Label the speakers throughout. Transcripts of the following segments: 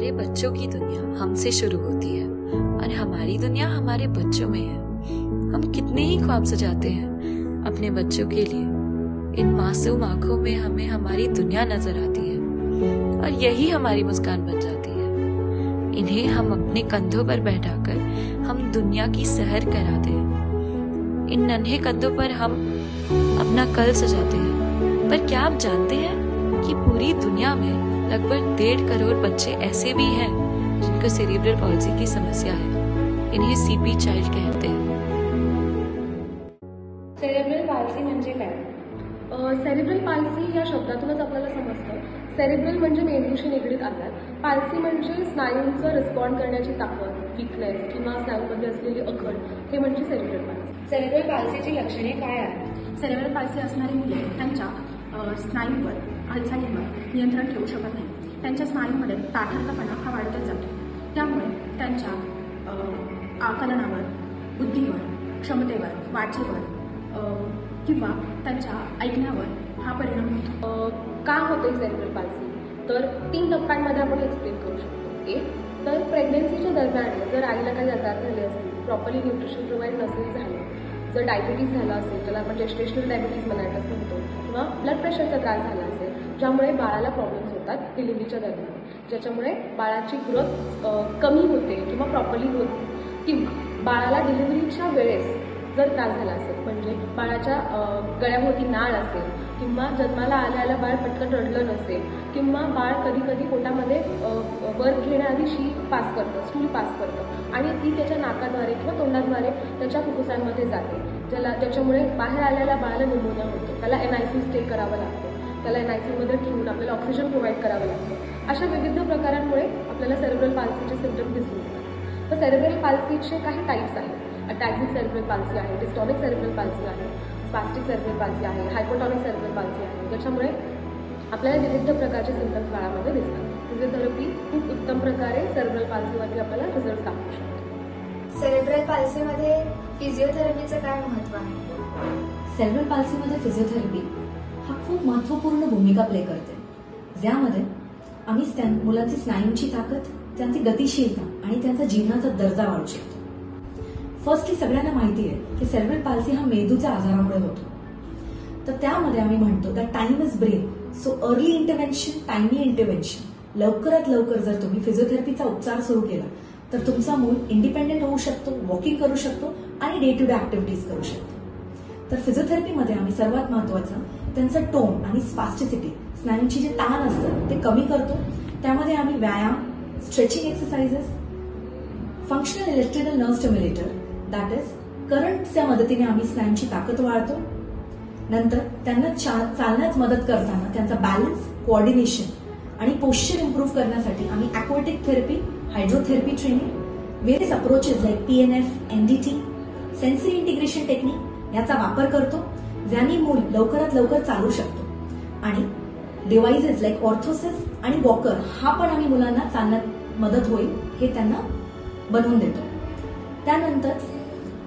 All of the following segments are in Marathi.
Speaker 1: हमारे बच्चों की दुनिया हमसे शुरू होती है और हमारी दुनिया हमारे बच्चों में है। हम कितने ही ख्वाब सजाते हैं अपने बच्चों के लिए। इन मासूम आंखों में हमें हमारी दुनिया नजर आती है और यही हमारी मुस्कान बन जाती है। इन्हें हम अपने कंधों पर बैठाकर हम दुनिया की सैर कराते हैं। इन नन्हे कंधों पर हम अपना कल सजाते हैं। पर क्या आप जानते हैं कि पूरी दुनिया में लगभग 1.5 करोड़ बच्चे ऐसे भी हैं जिनको सेरिब्रल पॉल्सी की समस्या है। इन्हें सीपी चाइल्ड कहते हैं।
Speaker 2: सेरेब्रल पाल्सी म्हणजे काय? सेरेब्रल पाल्सी या शब्दातूनच आपल्याला समजतं। सेरेब्रल म्हणजे मेंदूशी निगडीत आजार, पाल्सी म्हणजे स्नायूंचं रिस्पॉन्ड करण्याची ताकद, वीकनेस किंवा स्नायूंमध्ये असलेली अखड, हे म्हणजे सेरेब्रल पाल्सी।
Speaker 3: सेरेब्रल पाल्सीची लक्षणे काय आहेत?
Speaker 4: सेरेब्रल पाल्सी असणारी मुले त्यांच्या स्नायूंवर हालचालींवर नियंत्रण ठेवू शकत नाही। त्यांच्या स्नायूंमध्ये ताठरपणा हा वाढतच जातो। त्यामुळे त्यांच्या आकलनावर, बुद्धीवर, क्षमतेवर, वाचेवर किंवा त्यांच्या ऐकण्यावर हा परिणाम होतो।
Speaker 2: का होते सेरेब्रल पाल्सी? तर 3 टप्प्यांमध्ये आपण एक्सप्लेन करू शकतो। एक तर प्रेग्नन्सीच्या दरम्यान जर आईला काही आजार झाले असतील, प्रॉपरली न्यूट्रिशन प्रोव्हाइड नसेल झालं, जर डायबिटीज झाला असेल, ज्याला आपण जेस्टेशनल डायबिटीज म्हणायचं म्हणतो, किंवा ब्लड प्रेशरचा त्रास झाला असेल, ज्यामुळे बाळाला प्रॉब्लेम्स होतात डिलिव्हरीच्या दरम्यान, ज्याच्यामुळे बाळाची ग्रोथ कमी होते किंवा प्रॉपरली होत नाही, किंवा बाळाला डिलिव्हरीच्या वेळेस जर त्रास झाला असेल, म्हणजे बाळाच्या गळ्याभोवती नाळ असेल, किंवा जन्माला आल्याला बाळ पटकन रडलं नसेल, किंवा बाळ कधी कधी पोटामध्ये बर्थ घेण्याआधी शी पास करतं, स्टूल पास करतं आणि ती त्याच्या नाकाद्वारे किंवा तोंडाद्वारे त्याच्या फुफ्फुसांमध्ये जाते, ज्याच्यामुळे बाहेर आल्याला बाळाला न्यूमोनिया होतो, त्याला NICU स्टे करावं लागतं, त्याला NICUमध्ये ठेवून आपल्याला ऑक्सिजन प्रोव्हाइड करावं लागतं। अशा विविध प्रकारांमुळे आपल्याला सेरेब्रल पाल्सीचे सिम्पटम दिसून येतात। तर सेरेब्रल पाल्सीचे काही टाईप्स आहेत। अटॅक्सिक सेरेब्रल पाल्सी आहे, डिस्टॉनिक सेरेब्रल पाल्सी आहे, स्पास्टिक सेरेब्रल पाल्सी आहे, हायपोटॉनिक सेरेब्रल पाल्सी आहे, ज्याच्यामुळे आपल्याला विविध प्रकारचे सिम्पटम्स बाळामध्ये दिसतात। फिजिओथेरपी खूप उत्तम प्रकारे सेरेब्रल पाल्सीवरती आपल्याला रिझल्ट दाखवू शकतो।
Speaker 3: सेरेब्रल पाल्सीमध्ये फिजिओथेरपीचं काय महत्त्व आहे?
Speaker 5: सेरेब्रल पाल्सीमध्ये फिजिओथेरपी हा खूप महत्त्वपूर्ण भूमिका प्ले करते, ज्यामध्ये आम्ही मुलांची स्नायूंची ताकद, त्यांची गतिशीलता आणि त्यांचा जीवनाचा दर्जा वाढवू शकतो। फर्स्टली सगळ्यांना माहिती आहे की सेरेब्रल पाल्सी हा मेंदूच्या आजारामुळे होतो। तर त्यामध्ये आम्ही म्हणतो that time is brain, so early intervention, timely intervention, लवकरात लवकर जर तुम्ही फिजिओथेरपीचा उपचार सुरू केला तर तुमचा मूल इंडिपेंडेंट होऊ शकतो, वॉकिंग करू शकतो आणि डे टू डे ऍक्टिव्हिटीज करू शकतो। तर फिजिओथेरपीमध्ये आम्ही सर्वात महत्वाचं त्यांचं टोन आणि स्पास्टिसिटी, स्नायूंची जे ताण असतं ते कमी करतो। त्यामध्ये आम्ही व्यायाम, stretching exercises, functional electrical nerve stimulator that is करंटच्या मदतीने आम्ही स्नायूंची ताकद वाढतो। नंतर त्यांना चालण्यास मदत करताना त्यांचा बॅलन्स, कोऑर्डिनेशन आणि पोश्चर इम्प्रूव्ह करण्यासाठी आम्ही aquatic therapy, hydrotherapy training, various approaches like PNF, NDT, sensory integration technique याचा वापर करतो, ज्याने मूल लवकरात लवकर चालू शकतो। आणि डिव्हाइसेस लाईक ऑर्थोसिस आणि वॉकर हा पण आम्ही मुलांना चालण्यात मदत होईल हे त्यांना बनवून देतो। त्यानंतर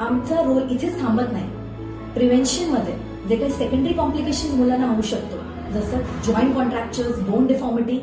Speaker 5: आमचा रोल इथेच थांबत नाही। प्रिव्हेन्शनमध्ये जे काही सेकंडरी कॉम्प्लिकेशन्स मुलांना होऊ शकतो, जसं जॉईंट कॉन्ट्रॅक्चर्स, बोन डिफॉर्मिटी,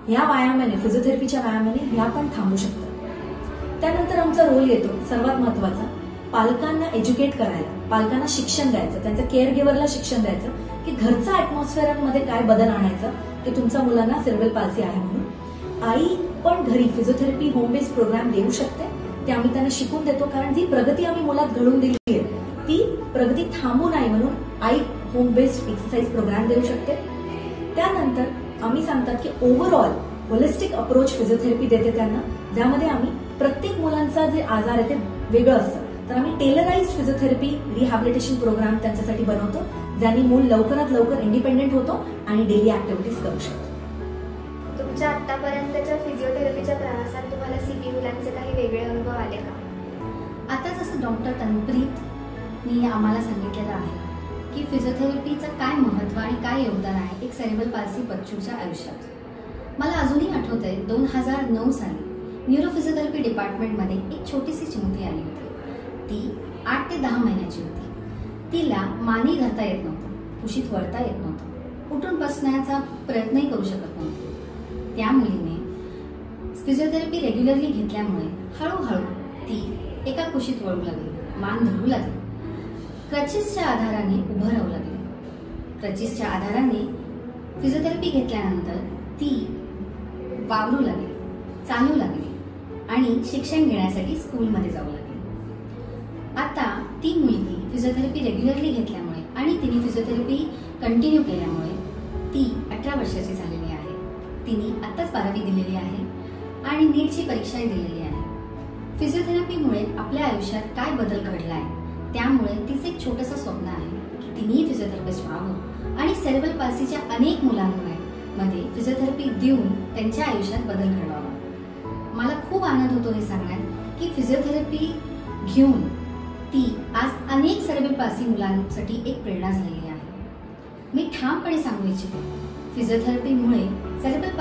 Speaker 5: या व्यायामाने, फिजिओथेरपीच्या व्यायामाने या पण थांबू शकतात। त्यानंतर आमचा रोल येतो सर्वात महत्वाचा, पालकांना एज्युकेट करायला, पालकांना शिक्षण द्यायचं, त्यांच्या केअर गिव्हरला शिक्षण द्यायचं की घरचा ऍटमॉस्फिअरमध्ये काय बदल आणायचं की तुमच्या मुलांना सेरेब्रल पाल्सी आहे म्हणून। आई पण घरी फिजिओथेरपी होम बेस्ड प्रोग्राम देऊ शकते, ते आम्ही त्यांना शिकून देतो, कारण जी प्रगती आम्ही मुलात घडून दिली आहे ती प्रगती थांबू नये म्हणून आई होम बेस्ड एक्सरसाइज प्रोग्राम देऊ शकते। त्यानंतर आम्ही सांगतात की ओव्हरऑल होलिस्टिक अप्रोच फिजिओथेरपी देते त्यांना, ज्यामध्ये आम्ही प्रत्येक मुलांचा जे आजार आहे ते वेगळं असतं, तर आम्ही टेलराइज्ड फिजिओथेरपी रिहॅबिलिटेशन प्रोग्राम त्यांच्यासाठी बनवतो, ज्याने मूल लवकरात लवकर इंडिपेंडेंट होतो आणि डेली ऍक्टिव्हिटीज करू शकतो।
Speaker 3: तुमच्या आतापर्यंतच्या फिजिओथेरपीच्या प्रवासात तुम्हाला CP मुलांचे काही वेगळे अनुभव आले का?
Speaker 6: आता जसं डॉक्टर तन्प्रीतनी आम्हाला सांगितलेलं आहे की फिजिओथेरपीचं काय महत्त्व आणि काय योगदान आहे एक सेरेब्रल पाल्सी बच्चूच्या आयुष्यात, मला अजूनही आठवतंय 2009 साली न्यूरोफिजिओथेरपी डिपार्टमेंटमध्ये एक छोटीशी चिमुकली आली होती। ती 8 ते 10 महिन्याची होती। तिला माने धरता येत नव्हतं, कुशीत वळता येत नव्हतं, उठून बसण्याचा प्रयत्नही करू शकत नव्हती। त्या मुलीने फिजिओथेरपी रेग्युलरली घेतल्यामुळे हळूहळू ती एका कुशीत वळू लागली, मान धरू लागली, क्रचेसच्या आधाराने उभं राहू लागली. क्रचेसच्या आधाराने फिजिओथेरपी घेतल्यानंतर ती वावरू लागली, चालू लागली आणि शिक्षण घेण्यासाठी स्कूलमध्ये जाऊ लागली. आता ती मुलगी फिजिओथेरपी रेग्युलरली घेतल्यामुळे आणि तिने फिजिओथेरपी कंटिन्यू केल्यामुळे ती 18 वर्षाची झालेली आहे. तिने आत्ताच 12वी दिलेली आहे आणि नीटची परीक्षाही दिलेली आहे. फिजिओथेरपीमुळे आपल्या आयुष्यात काय बदल घडला आहे त्यामुळे तिचं एक छोटंसं स्वप्न आहे की तिनेही फिजिओथेरपिस्ट व्हावं आणि सेरेब्रल पाल्सीच्या अनेक मुलांमध्ये फिजिओथेरपी देऊन त्यांच्या आयुष्यात बदल घडवावा. मला खूप आनंद होतो हे सांगण्यात की फिजिओथेरपी घेऊन ती आज अनेक सेरेब्रल पाल्सी मुलांसाठी एक प्रेरणा झालेली आहे. मी ठामपणे सांगू इच्छिते, फिजिओथेरपीमुळे सेरेब्रल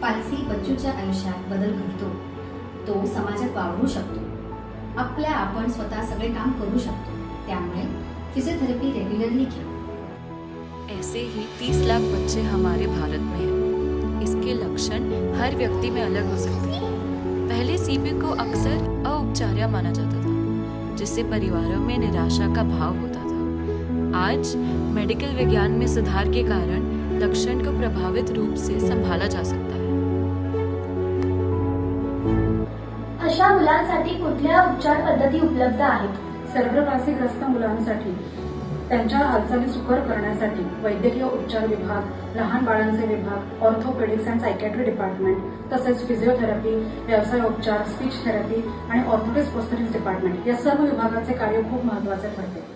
Speaker 6: पाल्सी बच्चूच्या आयुष्यात बदल घडतो. तो समाजात वावरू शकतो, आपण स्वतः सगळे काम करू शकतो. त्यामुळे फिजियोथेरेपी रेग्युलरली घ्या.
Speaker 1: ऐसे ही 30 लाख बच्चे हमारे भारत में हैं. इसके लक्षण हर व्यक्ति में अलग हो सकते हैं. पहले सीपी को अक्सर अउपचार्य माना जाता था, जिससे परिवारों में निराशा का भाव होता था. आज मेडिकल विज्ञान में सुधार के कारण लक्षण को प्रभावित रूप से संभाला जा सकता है.
Speaker 7: अशा मुलांसाठी कुठल्या उपचार पद्धती उपलब्ध आहेत?
Speaker 4: सेरेब्रल पाल्सी ग्रस्त मुलांसाठी त्यांच्या हालचाली सुकर करण्यासाठी वैद्यकीय उपचार विभाग, लहान बाळांचे विभाग, ऑर्थोपेडिक्स अँड सायकॅट्री डिपार्टमेंट, तसेच फिजिओथेरपी, व्यवसाय उपचार, स्पीच थेरपी आणि ऑर्थोटिक्स प्रोस्थेटिक्स डिपार्टमेंट या सर्व विभागाचे कार्य खूप महत्त्वाचे ठरते.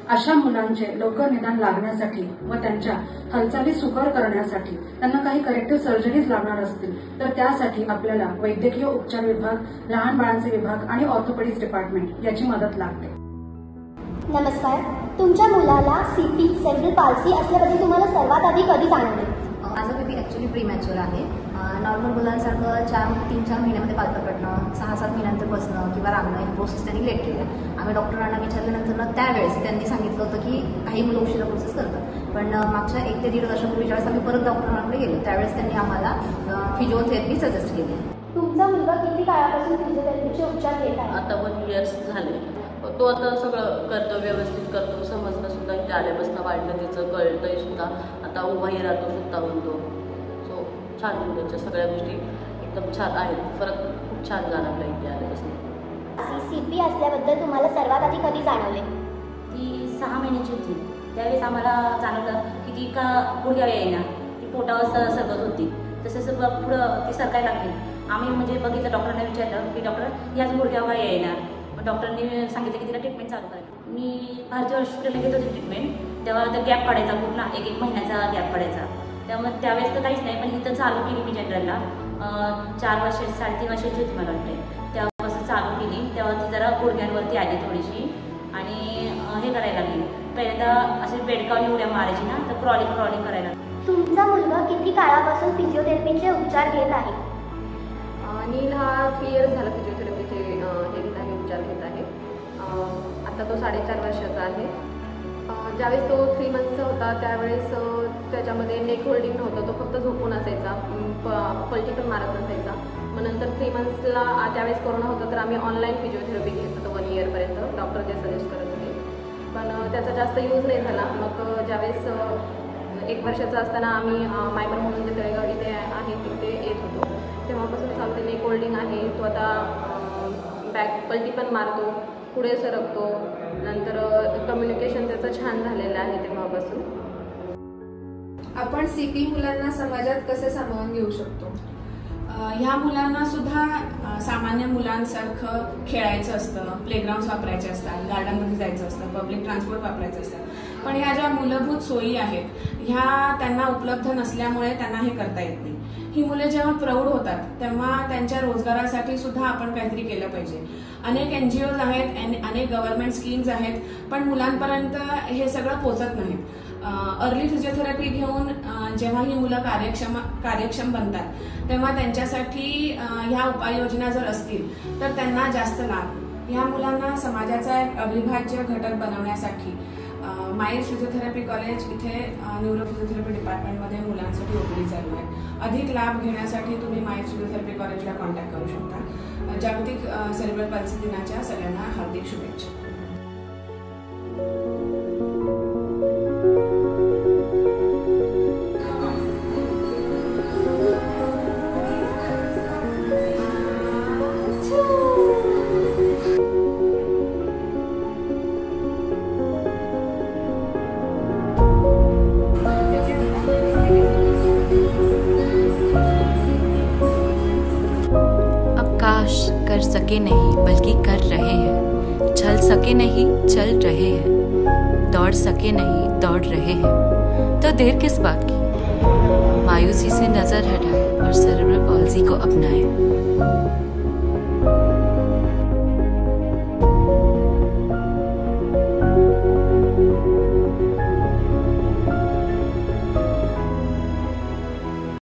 Speaker 4: अशा मुलांचे लवकर निदान लागण्यासाठी व त्यांच्या हालचाली सुकर करण्यासाठी त्यांना काही करेक्टिव्ह सर्जरीज लागणार असतील तर त्यासाठी आपल्याला वैद्यकीय उपचार विभाग, लहान बाळांचे विभाग आणि ऑर्थोपेडिक्स डिपार्टमेंट याची मदत लागते.
Speaker 7: नमस्कार, तुमच्या मुलाला सीपी सेरेब्रल पाल्सी असल्याबद्दल तुम्हाला सर्वात आधी कधी जाणवले?
Speaker 8: माझं बेबी ॲक्च्युली प्रीमॅच्युअर आहे. नॉर्मल मुलांसारखं 3-4 महिन्यामध्ये पालतं पडणं, 6-7 महिन्यानंतर बसणं किंवा रांगणं हे प्रोसेस त्यांनी लेट केलं. आम्ही डॉक्टरांना विचारल्यानंतर त्यावेळेस त्यांनी सांगितलं होतं की काही मुलं उशिरा प्रोसेस करतात. पण मागच्या 1 ते 1.5 वर्षापूर्वी ज्यावेळेस आम्ही परत डॉक्टरांकडे गेलो त्यावेळेस त्यांनी आम्हाला फिजिओथेरपी सजेस्ट केली.
Speaker 7: तुमचा मुलगा किती काळापासून फिजिओथेरपीचे उपचार घेत आहे?
Speaker 9: आता 1 इयर्स झाले. तो आता सगळं करतो, व्यवस्थित करतो. समजणं सुद्धा इथे आल्यापासून वाढलं, तिचं कळतंय सुद्धा. आता उभाही राहतो, सुद्धा म्हणतो. सो छान त्याच्या सगळ्या गोष्टी एकदम छान आहेत. फरक खूप छान जाणवला इथे आल्यापासून.
Speaker 7: सीपी असल्याबद्दल तुम्हाला सर्वात आधी कधी जाणवले?
Speaker 10: ती 6 महिन्याची होती त्यावेळेस आम्हाला जाणवलं की ती का गुडघ्या येईना, ती पोटावर सरकत होती. तसं पुढं ती सरकायला लागली. आम्ही म्हणजे बघितलं, डॉक्टरांना विचारलं की डॉक्टर याच गुडघ्यावर येणार. डॉक्टरांनी सांगितलं की तिला ट्रीटमेंट चालू करायची. मी भारतीय हॉस्पिटलला घेत होते ट्रीटमेंट, तेव्हा तर गॅप पडायचा पूर्ण 1-1 महिन्याचा गॅप पडायचा. त्यामुळे त्यावेळेस तर काहीच नाही, पण इथं चालू केली मी जनरलला 4 वर्ष 3.5 वर्षाची होती मला वाटते. तेव्हापासून चालू केली तेव्हा ती जरा गुडघ्यांवरती आली थोडीशी आणि हे करायला लागली. पहिल्यांदा असे बेडकावून उड्या मारायची ना, तर क्रॉलिंग करायला लागली.
Speaker 7: तुमचा मुलगा किती काळापासून फिजिओथेरपीचे उपचार घेत आहे?
Speaker 2: नील हा 3 इयर्स झाला फिजिओथेरपीचे हे घेत आहे, उपचार घेत आहे. आता तो 4.5 वर्षाचा आहे. ज्यावेळेस तो 3 मंथचा होता त्यावेळेस त्याच्यामध्ये नेक होल्डिंग नव्हतं, तो फक्त झोपून असायचा, पलटी पण मारत नसायचा. मग नंतर 3 मंथ्सला त्यावेळेस कोरोना होता तर आम्ही ऑनलाईन फिजिओथेरपी घेत होतो 1 इयरपर्यंत, डॉक्टर जे सजेस्ट करत होते. पण त्याचा जास्त यूज नाही झाला. मग ज्यावेळेस 1 वर्षाचा असताना आम्ही मायमर म्हणून जे तळेगाव इथे आहे तिथे येत होतो, तेव्हापासून चालते. नेक होल्डिंग आहे, तो आता बॅक पलटी पण मारतो, पुढे सरकतो. नंतर कम्युनिकेशन त्याचं छान झालेलं आहे तेव्हापासून.
Speaker 11: आपण सीपी मुलांना समाजात कसे सामावून घेऊ शकतो? ह्या मुलांना सुद्धा सामान्य मुलांसारखं खेळायचं असतं, प्लेग्राऊंड्स वापरायचे असतात, गार्डनमध्ये जायचं असतं, पब्लिक ट्रान्सपोर्ट वापरायचं असतं. पण ह्या ज्या मूलभूत सोयी आहेत ह्या त्यांना उपलब्ध नसल्यामुळे त्यांना हे करता येत नाही. ही मुले जेव्हा प्रौढ होतात तेव्हा त्यांच्या रोजगारासाठी सुद्धा आपण काहीतरी केलं पाहिजे. अनेक NGOs आहेत, अनेक गव्हर्नमेंट स्कीम्स आहेत, पण मुलांपर्यंत हे सगळं पोचत नाहीत. अर्ली फिजिओथेरपी घेऊन जेव्हा ही मुलं कार्यक्षम बनतात तेव्हा त्यांच्यासाठी ह्या उपाययोजना जर असतील तर त्यांना जास्त लाभ. ह्या मुलांना समाजाचा एक अविभाज्य घटक बनवण्यासाठी माईल्ड फिजिओथेरपी कॉलेज इथे न्यूरो फिजिओथेरपी डिपार्टमेंटमध्ये मुलांसाठी ओपीडी चालू आहे. अधिक लाभ घेण्यासाठी तुम्ही माईल्ड फिजिओथेरपी कॉलेजला कॉन्टॅक्ट करू शकता. जागतिक सेरेब्रल पल्सी दिनाच्या सगळ्यांना हार्दिक शुभेच्छा.
Speaker 1: कर सके नहीं बल्कि कर रहे हैं, चल सके नहीं चल रहे हैं, दौड़ सके नहीं दौड़ रहे हैं, तो देर किस बात की। मायूसी से नजर हटाए और सेरेब्रल पॉल्सी को अपनाएं।